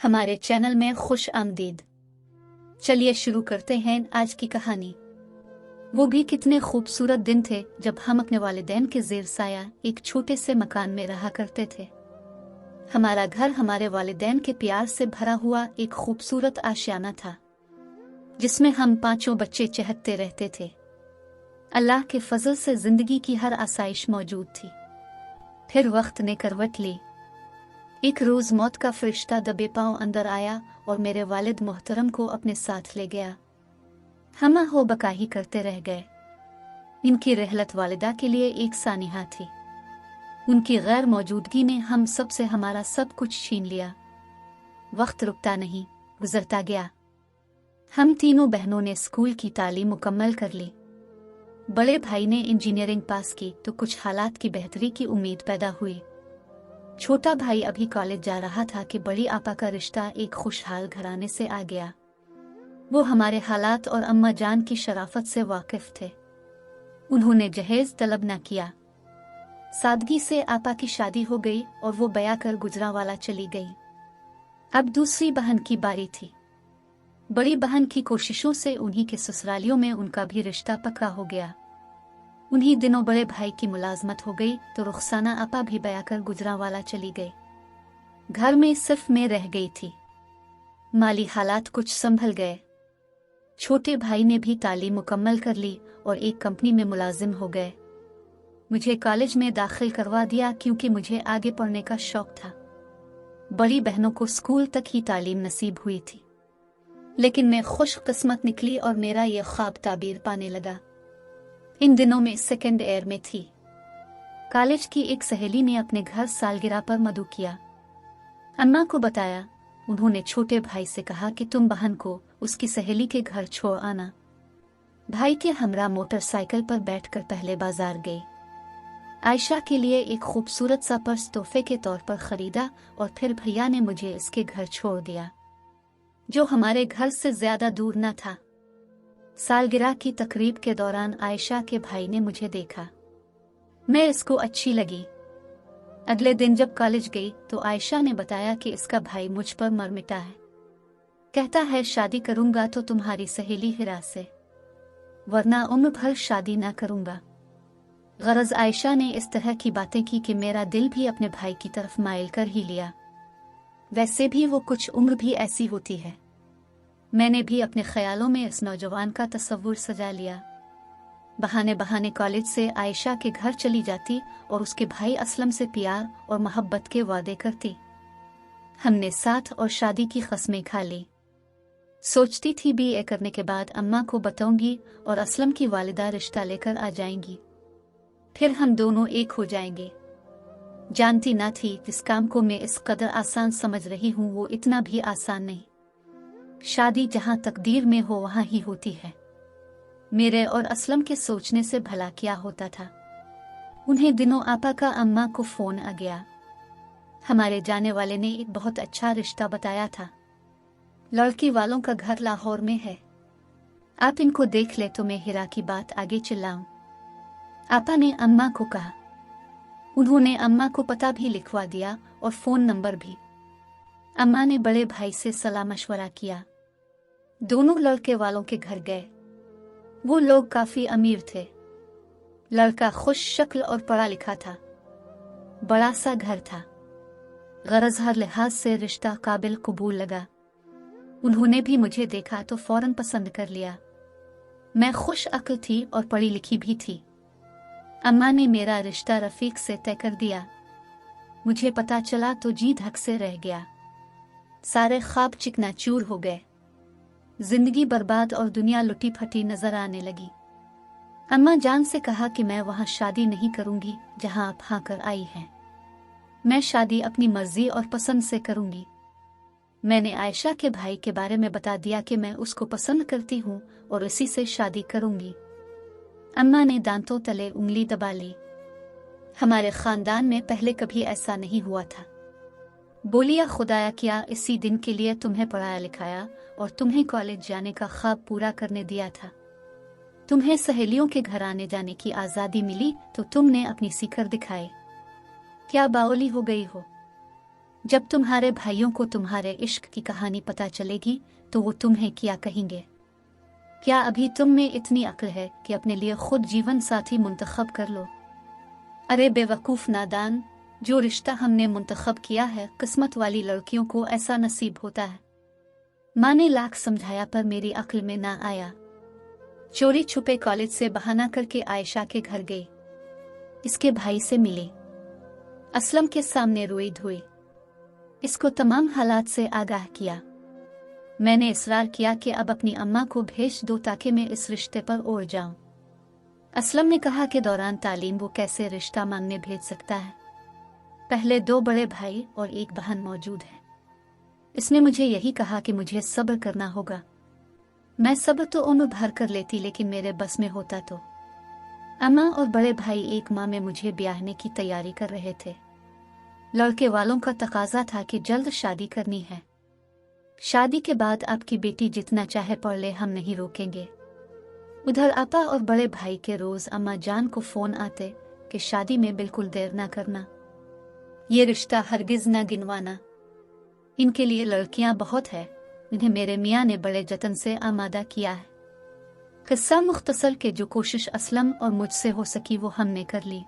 हमारे चैनल में खुश आमदीद। चलिए शुरू करते हैं आज की कहानी। वो भी कितने खूबसूरत दिन थे जब हम अपने वालिदैन के ज़ेर साया एक छोटे से मकान में रहा करते थे। हमारा घर हमारे वालिदैन के प्यार से भरा हुआ एक खूबसूरत आशियाना था, जिसमें हम पांचों बच्चे चहकते रहते थे। अल्लाह के फजल से जिंदगी की हर आसाइश मौजूद थी। फिर वक्त ने करवट ली। एक रोज मौत का फरिश्ता दबे पांव अंदर आया और मेरे वालिद मोहतरम को अपने साथ ले गया। हम हो बकाही करते रह गए। इनकी रहलत वालिदा के लिए एक सानिहा थी। उनकी गैर मौजूदगी ने हम सब से हमारा सब कुछ छीन लिया। वक्त रुकता नहीं, गुजरता गया। हम तीनों बहनों ने स्कूल की तालीम मुकम्मल कर ली। बड़े भाई ने इंजीनियरिंग पास की तो कुछ हालात की बेहतरी की उम्मीद पैदा हुई। छोटा भाई अभी कॉलेज जा रहा था कि बड़ी आपा का रिश्ता एक खुशहाल घराने से आ गया। वो हमारे हालात और अम्मा जान की शराफत से वाकिफ थे। उन्होंने जहेज तलब न किया। सादगी से आपा की शादी हो गई और वो बया कर गुजरांवाला चली गई। अब दूसरी बहन की बारी थी। बड़ी बहन की कोशिशों से उन्हीं के ससुरालियों में उनका भी रिश्ता पक्का हो गया। उन्हीं दिनों बड़े भाई की मुलाजमत हो गई तो रुखसाना आपा भी बया कर गुजरांवाला चली गई। घर में सिर्फ मैं रह गई थी। माली हालात कुछ संभल गए। छोटे भाई ने भी तालीम मुकम्मल कर ली और एक कंपनी में मुलाजिम हो गए। मुझे कॉलेज में दाखिल करवा दिया क्योंकि मुझे आगे पढ़ने का शौक था। बड़ी बहनों को स्कूल तक ही तालीम नसीब हुई थी, लेकिन मैं खुशकिस्मत निकली और मेरा ये ख्वाब ताबीर पाने लगा। इन दिनों में सेकेंड ईयर में थी। कॉलेज की एक सहेली ने अपने घर सालगिरह पर मधु किया। अम्मा को बताया। उन्होंने छोटे भाई से कहा कि तुम बहन को उसकी सहेली के घर छोड़ आना। भाई के हमरा मोटरसाइकिल पर बैठकर पहले बाजार गई। आयशा के लिए एक खूबसूरत सा पर्स तोहफे के तौर पर खरीदा और फिर भैया ने मुझे इसके घर छोड़ दिया, जो हमारे घर से ज्यादा दूर न था। सालगिरह की तकरीब के दौरान आयशा के भाई ने मुझे देखा। मैं इसको अच्छी लगी। अगले दिन जब कॉलेज गई तो आयशा ने बताया कि इसका भाई मुझ पर मर मिटा है। कहता है शादी करूंगा तो तुम्हारी सहेली हिरा से, वरना उम्र भर शादी ना करूंगा। गरज आयशा ने इस तरह की बातें की कि मेरा दिल भी अपने भाई की तरफ माइल कर ही लिया। वैसे भी वो कुछ उम्र भी ऐसी होती है। मैंने भी अपने ख्यालों में इस नौजवान का तस्वुर सजा लिया। बहाने बहाने कॉलेज से आयशा के घर चली जाती और उसके भाई असलम से प्यार और मोहब्बत के वादे करती। हमने साथ और शादी की कसमें खा ली। सोचती थी बीए करने के बाद अम्मा को बताऊंगी और असलम की वालिदा रिश्ता लेकर आ जाएंगी। फिर हम दोनों एक हो जाएंगे। जानती ना थी जिस काम को मैं इस कदर आसान समझ रही हूँ वो इतना भी आसान नहीं। शादी जहाँ तकदीर में हो वहाँ ही होती है। मेरे और असलम के सोचने से भला क्या होता था। उन्हें दिनों आपा का अम्मा को फोन आ गया। हमारे जाने वाले ने एक बहुत अच्छा रिश्ता बताया था। लड़की वालों का घर लाहौर में है। आप इनको देख ले तो मैं हिरा की बात आगे चिल्लाऊं। आपा ने अम्मा को कहा। उन्होंने अम्मा को पता भी लिखवा दिया और फोन नंबर भी। अम्मा ने बड़े भाई से सलाह मशवरा किया। दोनों लड़के वालों के घर गए। वो लोग काफी अमीर थे। लड़का खुश शक्ल और पढ़ा लिखा था। बड़ा सा घर था। गरज हर लिहाज से रिश्ता काबिल कबूल लगा। उन्होंने भी मुझे देखा तो फौरन पसंद कर लिया। मैं खुश अक्ल थी और पढ़ी लिखी भी थी। अम्मा ने मेरा रिश्ता रफीक से तय कर दिया। मुझे पता चला तो जी धक से रह गया। सारे ख्वाब चिकनाचूर हो गए। जिंदगी बर्बाद और दुनिया लुटी फटी नजर आने लगी। अम्मा जान से कहा कि मैं वहां शादी नहीं करूंगी जहां आप हाँ कर आई हैं। मैं शादी अपनी मर्जी और पसंद से करूंगी। मैंने आयशा के भाई के बारे में बता दिया कि मैं उसको पसंद करती हूँ और इसी से शादी करूंगी। अम्मा ने दांतों तले उंगली दबा ली। हमारे खानदान में पहले कभी ऐसा नहीं हुआ था। बोलिया खुदाया क्या इसी दिन के लिए तुम्हें पढ़ाया लिखाया और तुम्हें कॉलेज जाने का ख्वाब पूरा करने दिया था। तुम्हें सहेलियों के घर आने जाने की आज़ादी मिली तो तुमने अपनी सीकर दिखाए। क्या बावली हो गई हो। जब तुम्हारे भाइयों को तुम्हारे इश्क की कहानी पता चलेगी तो वो तुम्हें क्या कहेंगे? क्या अभी तुम में इतनी अक्ल है कि अपने लिए खुद जीवन साथी मुंतखब कर लो? अरे बेवकूफ़ नादान, जो रिश्ता हमने मुंतखब किया है, किस्मत वाली लड़कियों को ऐसा नसीब होता है। माँ ने लाख समझाया पर मेरी अक्ल में ना आया। चोरी छुपे कॉलेज से बहाना करके आयशा के घर गई। इसके भाई से मिली, असलम के सामने रोई धोई, इसको तमाम हालात से आगाह किया। मैंने इसरार किया कि अब अपनी अम्मा को भेज दो ताकि मैं इस रिश्ते पर ओर जाऊं। असलम ने कहा कि दौरान तालीम वो कैसे रिश्ता मांगने भेज सकता है, पहले 2 बड़े भाई और 1 बहन मौजूद है। इसने मुझे यही कहा कि मुझे सब्र करना होगा। मैं सब्र तो उम्र भर कर लेती, लेकिन मेरे बस में होता तो। अम्मा और बड़े भाई एक माह में मुझे ब्याहने की तैयारी कर रहे थे। लड़के वालों का तकाजा था कि जल्द शादी करनी है। शादी के बाद आपकी बेटी जितना चाहे पढ़ ले, हम नहीं रोकेंगे। उधर आपा और बड़े भाई के रोज अम्मा जान को फोन आते कि शादी में बिल्कुल देर ना करना, ये रिश्ता हरगिज ना गिनवाना। इनके लिए लड़कियां बहुत है, इन्हें मेरे मियाँ ने बड़े जतन से आमादा किया है। किस्सा मुख्तसर के जो कोशिश असलम और मुझसे हो सकी वो हमने कर ली।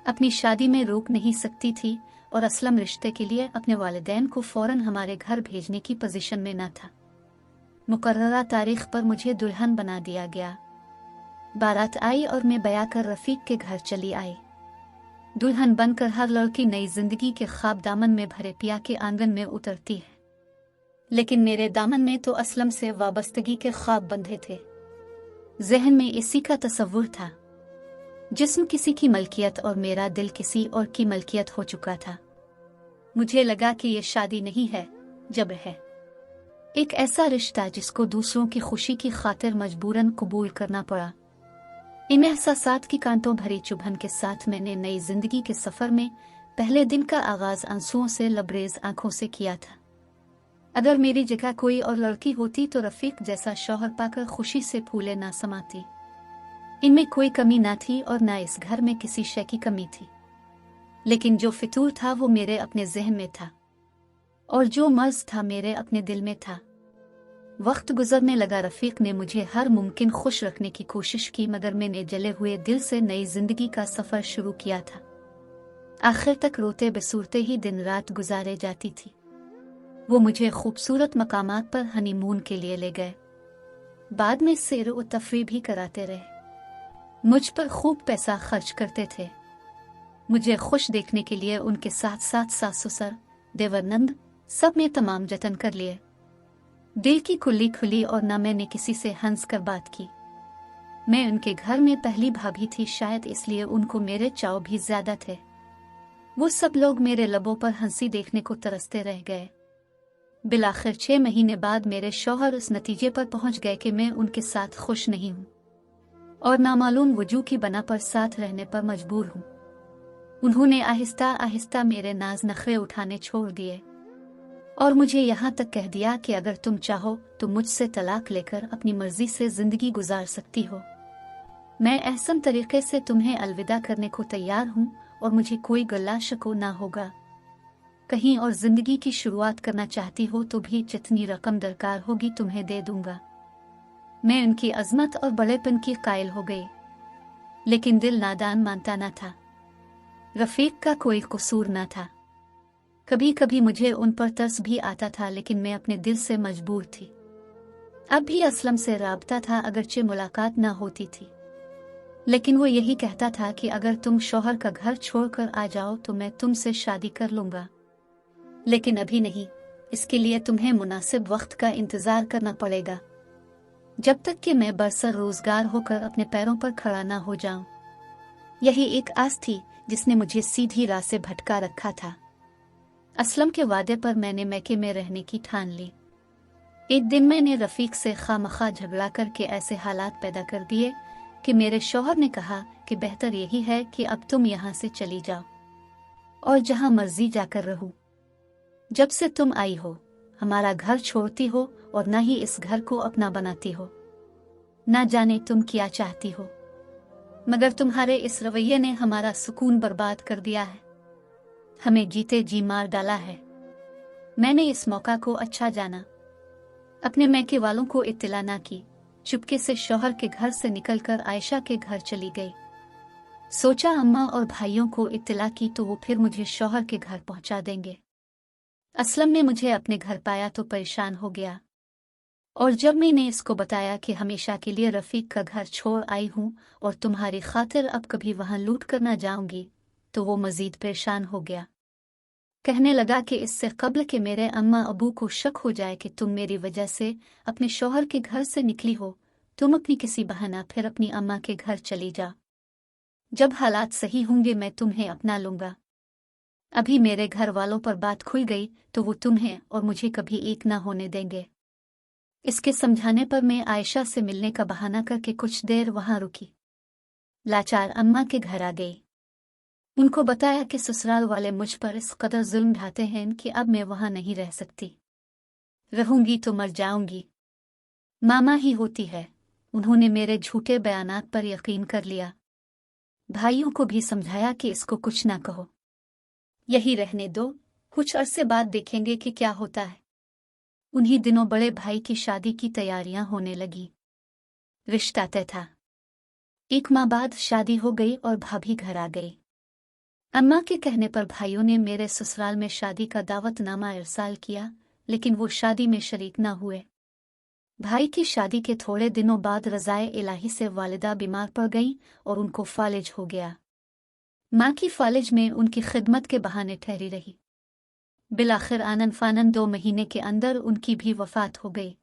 अपनी शादी में रोक नहीं सकती थी और असलम रिश्ते के लिए अपने वालिदैन को फौरन हमारे घर भेजने की पोजीशन में न था। मुकर्ररा तारीख पर मुझे दुल्हन बना दिया गया। बारात आई और मैं बया कर रफीक के घर चली आई। दुल्हन बनकर हर लड़की नई जिंदगी के ख्वाब दामन में भरे पिया के आंगन में उतरती है, लेकिन मेरे दामन में तो असलम से वाबस्तगी के ख्वाब बंधे थे। जहन में इसी का तसव्वुर था। जिस्म किसी की मलकियत और मेरा दिल किसी और की मलकियत हो चुका था। मुझे लगा कि ये शादी नहीं है, जब है एक ऐसा रिश्ता जिसको दूसरों की खुशी की खातिर मजबूरन कबूल करना पड़ा। इन एहसासात की कांटों भरी चुभन के साथ मैंने नई जिंदगी के सफर में पहले दिन का आगाज आंसुओं से लबरेज आंखों से किया था। अगर मेरी जगह कोई और लड़की होती तो रफीक जैसा शौहर पाकर खुशी से फूले ना समाती। इनमें कोई कमी ना थी और ना इस घर में किसी शय की कमी थी, लेकिन जो फितूर था वो मेरे अपने जहन में था और जो मर्ज था मेरे अपने दिल में था। वक्त गुजरने लगा, रफीक ने मुझे हर मुमकिन खुश रखने की कोशिश की, मगर मैंने जले हुए दिल से नई जिंदगी का सफर शुरू किया था। आखिर तक रोते बेसूरते ही दिन रात गुजारे जाती थी। वो मुझे खूबसूरत मकामात पर हनीमून के लिए ले गए, बाद में सैर व तफरीह भी कराते रहे। मुझ पर खूब पैसा खर्च करते थे। मुझे खुश देखने के लिए उनके साथ साथ सास ससुर, देवर नंद सब में तमाम जतन कर लिए। दिल की खुली खुली और न मैंने किसी से हंस कर बात की। मैं उनके घर में पहली भाभी थी, शायद इसलिए उनको मेरे चाव भी ज्यादा थे। वो सब लोग मेरे लबों पर हंसी देखने को तरसते रह गए। बिलाखिर 6 महीने बाद मेरे शौहर इस नतीजे पर पहुंच गए कि मैं उनके साथ खुश नहीं हूं और नामालूम वजूह की बना पर साथ रहने पर मजबूर हूं। उन्होंने आहिस्ता आहिस्ता मेरे नाज नखरे उठाने छोड़ दिए और मुझे यहाँ तक कह दिया कि अगर तुम चाहो तो मुझसे तलाक लेकर अपनी मर्जी से जिंदगी गुजार सकती हो। मैं एहसन तरीके से तुम्हें अलविदा करने को तैयार हूँ और मुझे कोई गला शको ना होगा। कहीं और जिंदगी की शुरुआत करना चाहती हो तो भी जितनी रकम दरकार होगी तुम्हें दे दूंगा। मैं उनकी अजमत और बड़ेपन की कायल हो गई, लेकिन दिल नादान मानता न था। रफीक का कोई कसूर न था। कभी कभी मुझे उन पर तरस भी आता था, लेकिन मैं अपने दिल से मजबूर थी। अब भी असलम से राबता था, अगरचे मुलाकात न होती थी, लेकिन वो यही कहता था कि अगर तुम शौहर का घर छोड़कर आ जाओ तो मैं तुमसे शादी कर लूंगा, लेकिन अभी नहीं। इसके लिए तुम्हें मुनासिब वक्त का इंतजार करना पड़ेगा, जब तक कि मैं बरसर रोजगार होकर अपने पैरों पर खड़ा ना हो जाऊं। यही एक आस थी जिसने मुझे सीधी राह से भटका रखा था। असलम के वादे पर मैंने मैके में रहने की ठान ली। एक दिन मैंने रफीक से खामखा झगड़ा करके ऐसे हालात पैदा कर दिए कि मेरे शौहर ने कहा कि बेहतर यही है कि अब तुम यहाँ से चली जाओ और जहाँ मर्जी जाकर रहो। जब से तुम आई हो हमारा घर छोड़ती हो और न ही इस घर को अपना बनाती हो। ना जाने तुम क्या चाहती हो, मगर तुम्हारे इस रवैये ने हमारा सुकून बर्बाद कर दिया है। हमें जीते जी मार डाला है। मैंने इस मौका को अच्छा जाना, अपने मैके वालों को इत्तला ना की, चुपके से शौहर के घर से निकलकर आयशा के घर चली गई। सोचा अम्मा और भाइयों को इत्तला की तो वो फिर मुझे शौहर के घर पहुंचा देंगे। असलम ने मुझे अपने घर पाया तो परेशान हो गया, और जब मैंने इसको बताया कि हमेशा के लिए रफीक का घर छोड़ आई हूँ और तुम्हारी खातिर अब कभी वहां लूट कर ना जाऊंगी, तो वो मजीद परेशान हो गया। कहने लगा कि इससे कब्ल कि मेरे अम्मा अबू को शक हो जाए कि तुम मेरी वजह से अपने शौहर के घर से निकली हो, तुम अपनी किसी बहाना फिर अपनी अम्मा के घर चली जा। जब हालात सही होंगे मैं तुम्हें अपना लूंगा। अभी मेरे घर वालों पर बात खुल गई तो वो तुम्हें और मुझे कभी एक ना होने देंगे। इसके समझाने पर मैं आयशा से मिलने का बहाना करके कुछ देर वहां रुकी। लाचार अम्मा के घर आ गई। उनको बताया कि ससुराल वाले मुझ पर इस कदर जुल्म ढाते हैं कि अब मैं वहां नहीं रह सकती, रहूंगी तो मर जाऊंगी। मामा ही होती है, उन्होंने मेरे झूठे बयानात पर यकीन कर लिया। भाइयों को भी समझाया कि इसको कुछ ना कहो, यही रहने दो, कुछ अरसे बाद देखेंगे कि क्या होता है। उन्हीं दिनों बड़े भाई की शादी की तैयारियां होने लगी। रिश्ता तय था। 1 माह बाद शादी हो गई और भाभी घर आ गई। अम्मा के कहने पर भाइयों ने मेरे ससुराल में शादी का दावतनामा इरसाल किया, लेकिन वो शादी में शरीक न हुए। भाई की शादी के थोड़े दिनों बाद रज़ाए इलाही से वालिदा बीमार पड़ गईं और उनको फालिज हो गया। माँ की फालिज में उनकी खिदमत के बहाने ठहरी रही। बिलाखिर आनन फानन 2 महीने के अंदर उनकी भी वफात हो गई।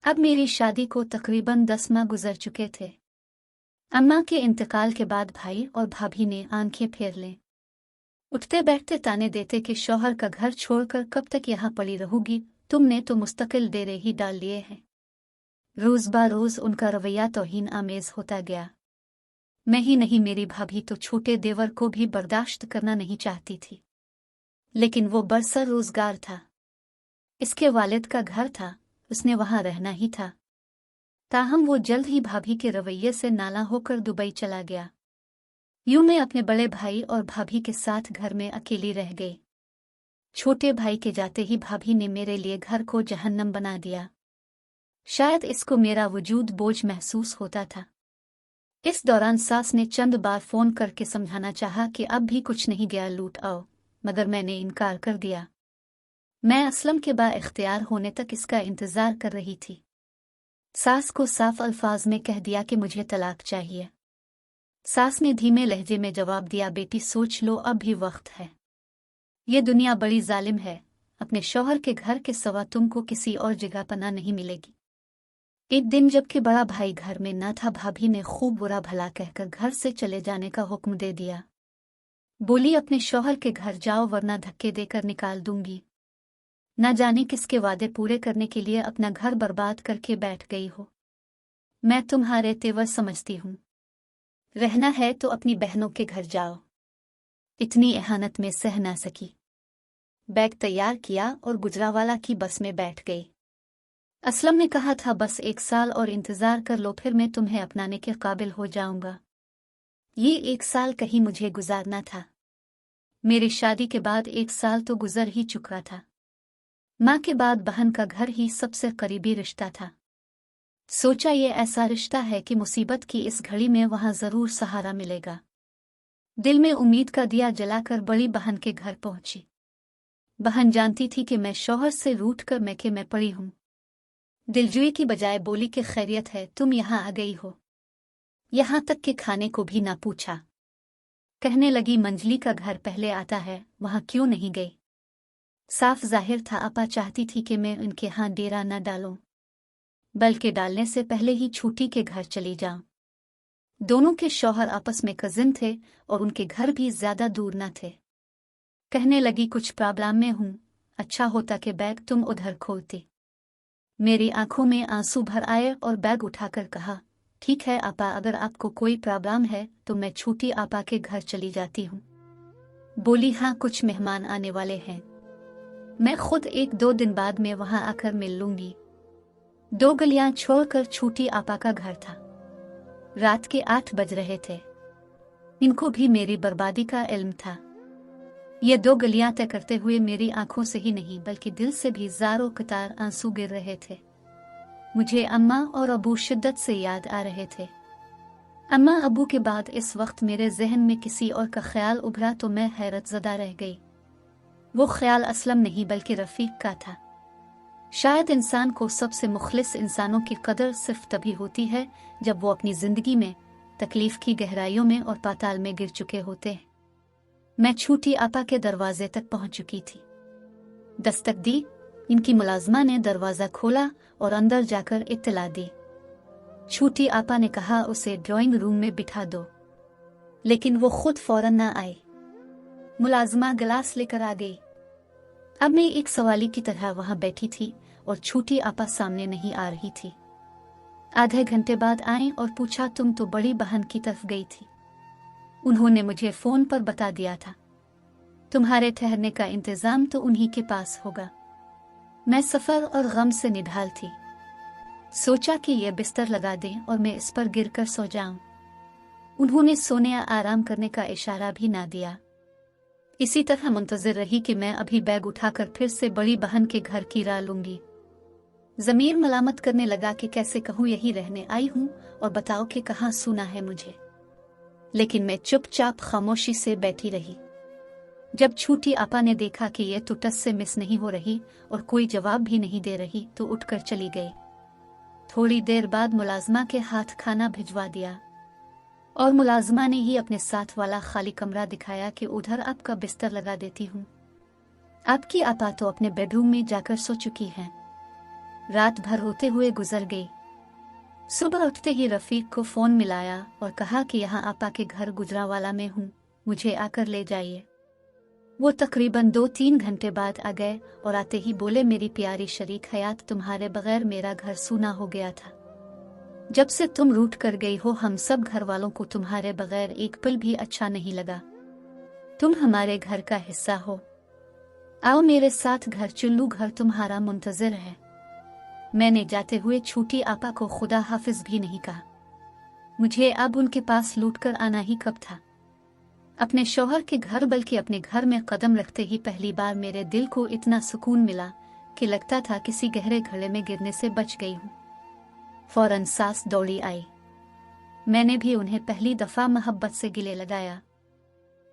अब मेरी शादी को तकरीबन 10 माह गुजर चुके थे। अम्मा के इंतकाल के बाद भाई और भाभी ने आंखें फेर लें। उठते बैठते ताने देते कि शौहर का घर छोड़कर कब तक यहाँ पड़ी रहूगी, तुमने तो मुस्तकिल डेरे ही डाल लिए हैं। रोज बरोज उनका रवैया तौहीन आमेज होता गया। मैं ही नहीं, मेरी भाभी तो छोटे देवर को भी बर्दाश्त करना नहीं चाहती थी। लेकिन वो बरसर रोजगार था, इसके वालिद का घर था, उसने वहां रहना ही था। ताहम वो जल्द ही भाभी के रवैये से नाला होकर दुबई चला गया। यूं मैं अपने बड़े भाई और भाभी के साथ घर में अकेली रह गई। छोटे भाई के जाते ही भाभी ने मेरे लिए घर को जहन्नम बना दिया। शायद इसको मेरा वजूद बोझ महसूस होता था। इस दौरान सास ने चंद बार फोन करके समझाना चाहा कि अब भी कुछ नहीं गया, लूट आओ, मगर मैंने इनकार कर दिया। मैं असलम के बाइख्तियार होने तक इसका इंतजार कर रही थी। सास को साफ अल्फाज में कह दिया कि मुझे तलाक चाहिए। सास ने धीमे लहजे में जवाब दिया, बेटी सोच लो, अब भी वक्त है। ये दुनिया बड़ी जालिम है, अपने शौहर के घर के सिवा तुमको किसी और जगह पनाह नहीं मिलेगी। एक दिन जबकि बड़ा भाई घर में न था, भाभी ने खूब बुरा भला कहकर घर से चले जाने का हुक्म दे दिया। बोली, अपने शौहर के घर जाओ वरना धक्के देकर निकाल दूंगी। न जाने किसके वादे पूरे करने के लिए अपना घर बर्बाद करके बैठ गई हो। मैं तुम्हारे तेवर समझती हूँ, रहना है तो अपनी बहनों के घर जाओ। इतनी एहानत में सह ना सकी, बैग तैयार किया और गुजरावाला की बस में बैठ गई। असलम ने कहा था, बस 1 साल और इंतजार कर लो, फिर मैं तुम्हें अपनाने के काबिल हो जाऊंगा। ये 1 साल कहीं मुझे गुजारना था। मेरी शादी के बाद 1 साल तो गुजर ही चुका था। माँ के बाद बहन का घर ही सबसे करीबी रिश्ता था। सोचा ये ऐसा रिश्ता है कि मुसीबत की इस घड़ी में वहां जरूर सहारा मिलेगा। दिल में उम्मीद का दिया जलाकर बड़ी बहन के घर पहुंची। बहन जानती थी कि मैं शौहर से रूठ कर मैके में पड़ी हूं। दिलजुई की बजाय बोली कि खैरियत है, तुम यहाँ आ गई हो। यहाँ तक कि खाने को भी ना पूछा। कहने लगी, मंजली का घर पहले आता है, वहां क्यों नहीं गई। साफ जाहिर था आपा चाहती थी कि मैं उनके यहाँ डेरा न डालूं, बल्कि डालने से पहले ही छूटी के घर चली जाऊं। दोनों के शौहर आपस में कजिन थे और उनके घर भी ज्यादा दूर न थे। कहने लगी, कुछ प्रॉब्लम में हूं, अच्छा होता कि बैग तुम उधर खोलती। मेरी आंखों में आंसू भर आए और बैग उठाकर कहा, ठीक है आपा, अगर आपको कोई प्रॉब्लम है तो मैं छूटी आपा के घर चली जाती हूँ। बोली, हाँ कुछ मेहमान आने वाले हैं, मैं खुद 1-2 दिन बाद में वहां आकर मिल लूंगी। 2 गलियां छोड़कर छूटी आपा का घर था। रात के 8 बज रहे थे। इनको भी मेरी बर्बादी का इल्म था। ये 2 गलियां तय करते हुए मेरी आंखों से ही नहीं बल्कि दिल से भी ज़ारों कतार आंसू गिर रहे थे। मुझे अम्मा और अबू शिद्दत से याद आ रहे थे। अम्मा अबू के बाद इस वक्त मेरे जहन में किसी और का ख्याल उभरा तो मैं हैरत ज़दा रह गई। वो ख्याल असलम नहीं बल्कि रफ़ीक का था। शायद इंसान को सबसे मुखलिस इंसानों की कदर सिर्फ तभी होती है जब वो अपनी ज़िंदगी में तकलीफ़ की गहराइयों में और पाताल में गिर चुके होते हैं। मैं छोटी आपा के दरवाजे तक पहुंच चुकी थी। दस्तक दी, इनकी मुलाजमा ने दरवाज़ा खोला और अंदर जाकर इत्तला दी। छोटी आपा ने कहा उसे ड्राइंग रूम में बिठा दो, लेकिन वो खुद फौरन ना आई। मुलाजमा गिलास लेकर आ गई। अब मैं एक सवाली की तरह वहां बैठी थी और छोटी आपा सामने नहीं आ रही थी। आधे घंटे बाद आई और पूछा, तुम तो बड़ी बहन की तरफ गई थी। उन्होंने मुझे फोन पर बता दिया था। तुम्हारे ठहरने का इंतजाम तो उन्हीं के पास होगा। मैं सफर और गम से निढाल थी। सोचा कि यह बिस्तर लगा दें और मैं इस पर गिरकर सो जाऊं। उन्होंने सोने या आराम करने का इशारा भी ना दिया। इसी तरह मुंतजिर रही कि मैं अभी बैग उठाकर फिर से बड़ी बहन के घर की राह लूंगी। ज़मीर मलामत करने लगा कि कैसे कहूँ यही रहने आई हूँ और बताओ कि कहाँ सुना है मुझे। लेकिन मैं चुपचाप खामोशी से बैठी रही। जब छोटी आपा ने देखा कि ये तो टस से मिस नहीं हो रही और कोई जवाब भी नहीं दे रही तो उठकर चली गई। थोड़ी देर बाद मुलाजमा के हाथ खाना भिजवा दिया और मुलाजमा ने ही अपने साथ वाला खाली कमरा दिखाया कि उधर आपका बिस्तर लगा देती हूँ। आपकी आपा तो अपने बेडरूम में जाकर सो चुकी हैं। रात भर होते हुए गुजर गई। सुबह उठते ही रफीक को फोन मिलाया और कहा कि यहाँ आपा के घर गुजरावाला में हूँ, मुझे आकर ले जाइए। वो तकरीबन 2-3 घंटे बाद आ गए और आते ही बोले, मेरी प्यारी शरीक हयात, तुम्हारे बगैर मेरा घर सूना हो गया था। जब से तुम रूठ कर गई हो हम सब घर वालों को तुम्हारे बगैर एक पल भी अच्छा नहीं लगा। तुम हमारे घर का हिस्सा हो। आओ मेरे साथ घर चलो, घर तुम्हारा मुंतजिर है। मैंने जाते हुए छोटी आपा को खुदा हाफिज भी नहीं कहा। मुझे अब उनके पास लौटकर आना ही कब था। अपने शौहर के घर बल्कि अपने घर में कदम रखते ही पहली बार मेरे दिल को इतना सुकून मिला कि लगता था किसी गहरे घड़े में गिरने से बच गई हूँ। फौरन सांस दौड़ी आई। मैंने भी उन्हें पहली दफा मोहब्बत से गिले लगाया।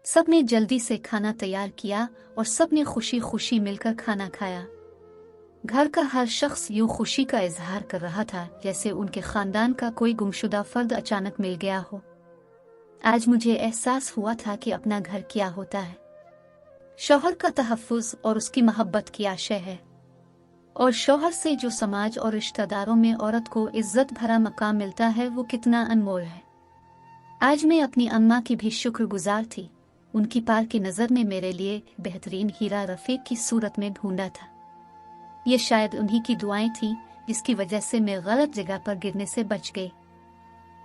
सब ने जल्दी से खाना तैयार किया और सब ने खुशी खुशी मिलकर खाना खाया। घर का हर शख्स यूं खुशी का इजहार कर रहा था जैसे उनके खानदान का कोई गुमशुदा फर्द अचानक मिल गया हो। आज मुझे एहसास हुआ था कि अपना घर क्या होता है। शौहर का तहफ्फुज़ और उसकी मोहब्बत की आशय है, और शौहर से जो समाज और रिश्तेदारों में औरत को इज्जत भरा मकाम मिलता है वो कितना अनमोल है। आज मैं अपनी अम्मा की भी शुक्रगुजार थी। उनकी पार की नज़र ने मेरे लिए बेहतरीन हीरा रफ़ीक की सूरत में ढूंढा था। ये शायद उन्हीं की दुआएं थीं जिसकी वजह से मैं गलत जगह पर गिरने से बच गई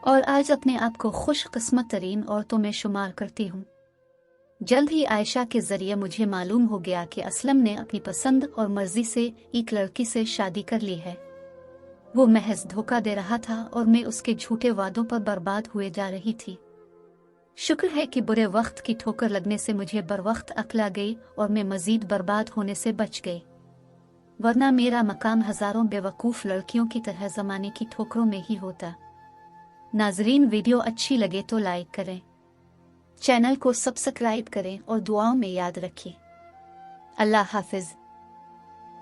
और आज अपने आप को खुशकिस्मत तरीन औरतों में शुमार करती हूँ। जल्द ही आयशा के जरिए मुझे मालूम हो गया कि असलम ने अपनी पसंद और मर्जी से एक लड़की से शादी कर ली है। वो महज धोखा दे रहा था और मैं उसके झूठे वादों पर बर्बाद हुए जा रही थी। शुक्र है कि बुरे वक्त की ठोकर लगने से मुझे बरवक्त अक्ल आ गई और मैं मजीद बर्बाद होने से बच गई, वरना मेरा मकाम हजारों बेवकूफ़ लड़कियों की तरह ज़माने की ठोकरों में ही होता। नाजरीन, वीडियो अच्छी लगे तो लाइक करें, चैनल को सब्सक्राइब करें और दुआओं में याद रखें। अल्लाह हाफिज।